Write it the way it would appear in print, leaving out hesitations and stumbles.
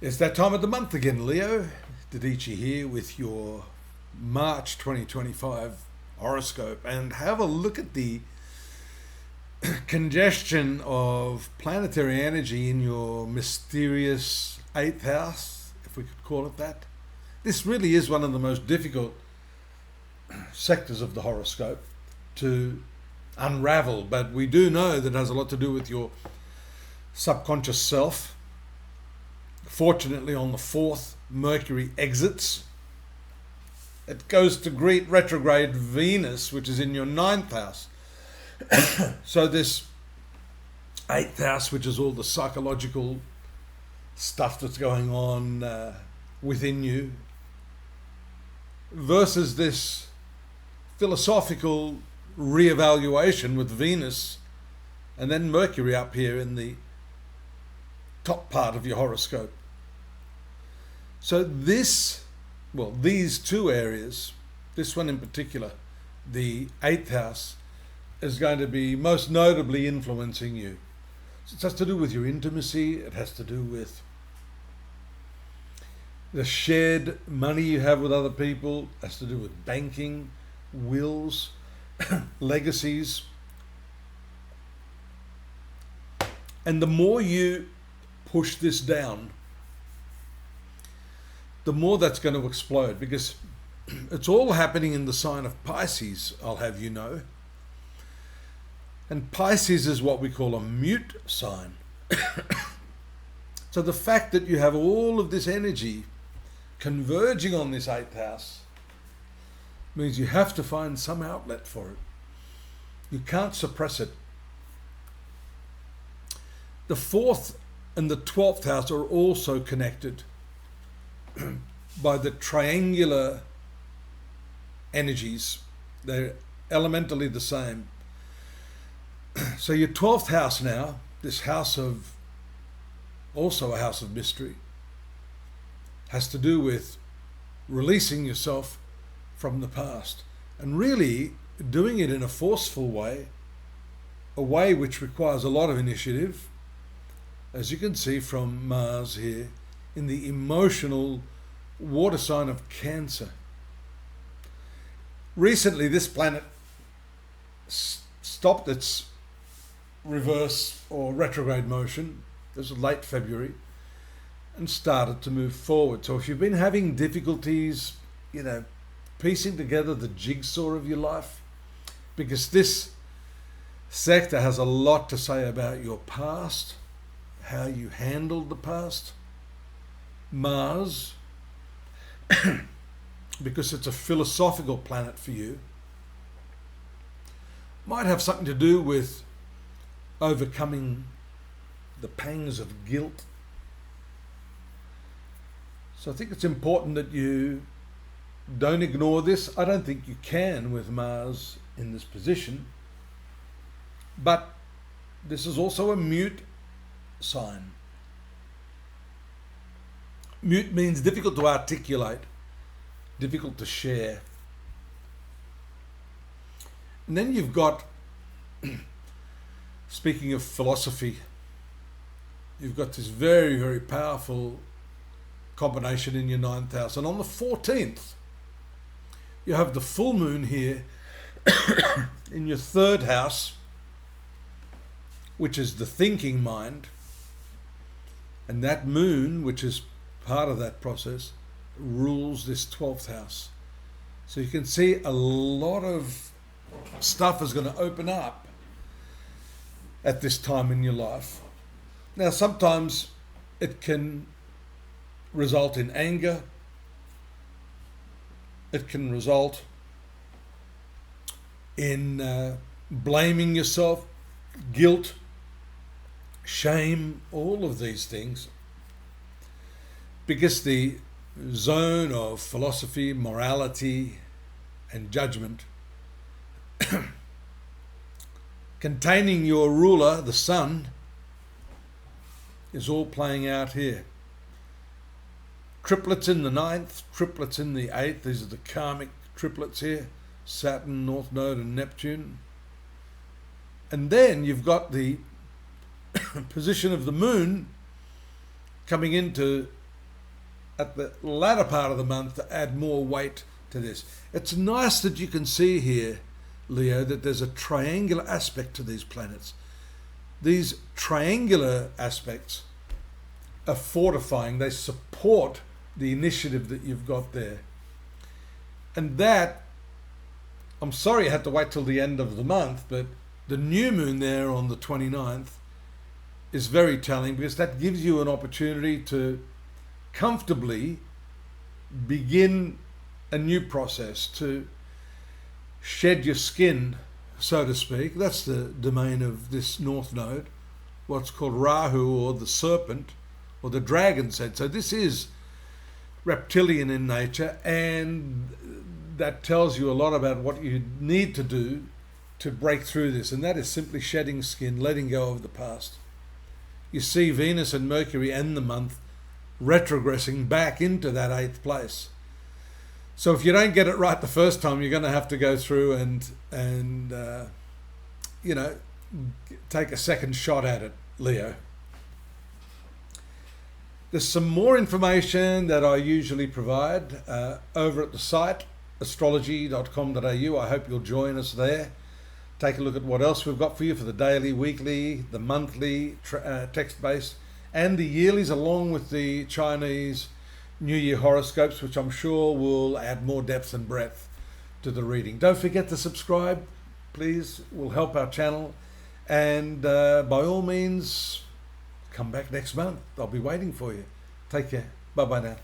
It's that time of the month again, Leo. Didici here with your March 2025 horoscope, and have a look at the congestion of planetary energy in your mysterious 8th house, if we could call it that. This really is one of the most difficult sectors of the horoscope to unravel, but we do know that it has a lot to do with your subconscious self. Fortunately, on the 4th, Mercury exits. It goes to greet retrograde Venus, which is in your 9th house. So this 8th house, which is all the psychological stuff that's going on within you, versus this philosophical reevaluation with Venus and then Mercury up here in the top part of your horoscope. So these two areas, this one in particular, the 8th house, is going to be most notably influencing you. So it has to do with your intimacy, it has to do with the shared money you have with other people, it has to do with banking, wills, legacies. And the more you push this down, the more that's going to explode, because it's all happening in the sign of Pisces, I'll have you know. And Pisces is what we call a mute sign. So the fact that you have all of this energy converging on this 8th house means you have to find some outlet for it. You can't suppress it. The 4th and the 12th house are also connected by the triangular energies. They're elementally the same. So your 12th house now, this house of, also a house of mystery, has to do with releasing yourself from the past and really doing it in a forceful way, a way which requires a lot of initiative, as you can see from Mars here in the emotional water sign of Cancer. Recently, this planet stopped its reverse or retrograde motion. This was late February, and started to move forward. So if you've been having difficulties, piecing together the jigsaw of your life, because this sector has a lot to say about your past, how you handled the past. Mars, because it's a philosophical planet for you, might have something to do with overcoming the pangs of guilt. So I think it's important that you don't ignore this. I don't think you can with Mars in this position, but this is also a mute sign. Mute means difficult to articulate, difficult to share. And then you've got, speaking of philosophy, you've got this very, very powerful combination in your 9th house. And on the 14th, you have the full moon here in your 3rd house, which is the thinking mind. And that moon, which is part of that process, rules this 12th house. So you can see a lot of stuff is going to open up at this time in your life. Now, sometimes it can result in anger. It can result in blaming yourself, guilt, shame, all of these things, because the zone of philosophy, morality, and judgment containing your ruler, the sun, is all playing out here. Triplets in the 9th, triplets in the 8th. These are the karmic triplets here: Saturn, North Node, and Neptune. And then you've got the position of the moon coming into at the latter part of the month to add more weight to this. It's nice that you can see here, Leo, that there's a triangular aspect to these planets. These triangular aspects are fortifying. They support the initiative that you've got there. And that, I'm sorry I had to wait till the end of the month, but the new moon there on the 29th is very telling, because that gives you an opportunity to comfortably begin a new process, to shed your skin, so to speak. That's the domain of this North Node, what's called Rahu, or the serpent, or the dragon's head. So this is reptilian in nature, and that tells you a lot about what you need to do to break through this, and that is simply shedding skin, letting go of the past. You see Venus and Mercury end the month retrogressing back into that 8th place. So if you don't get it right the first time, you're going to have to go through and take a second shot at it, Leo. There's some more information that I usually provide over at the site astrology.com.au. I hope you'll join us there. Take a look at what else we've got for you for the daily, weekly, the monthly, text-based, and the yearlies, along with the Chinese New Year horoscopes, which I'm sure will add more depth and breadth to the reading. Don't forget to subscribe, please. Will help our channel. And by all means, come back next month. I'll be waiting for you. Take care. Bye-bye now.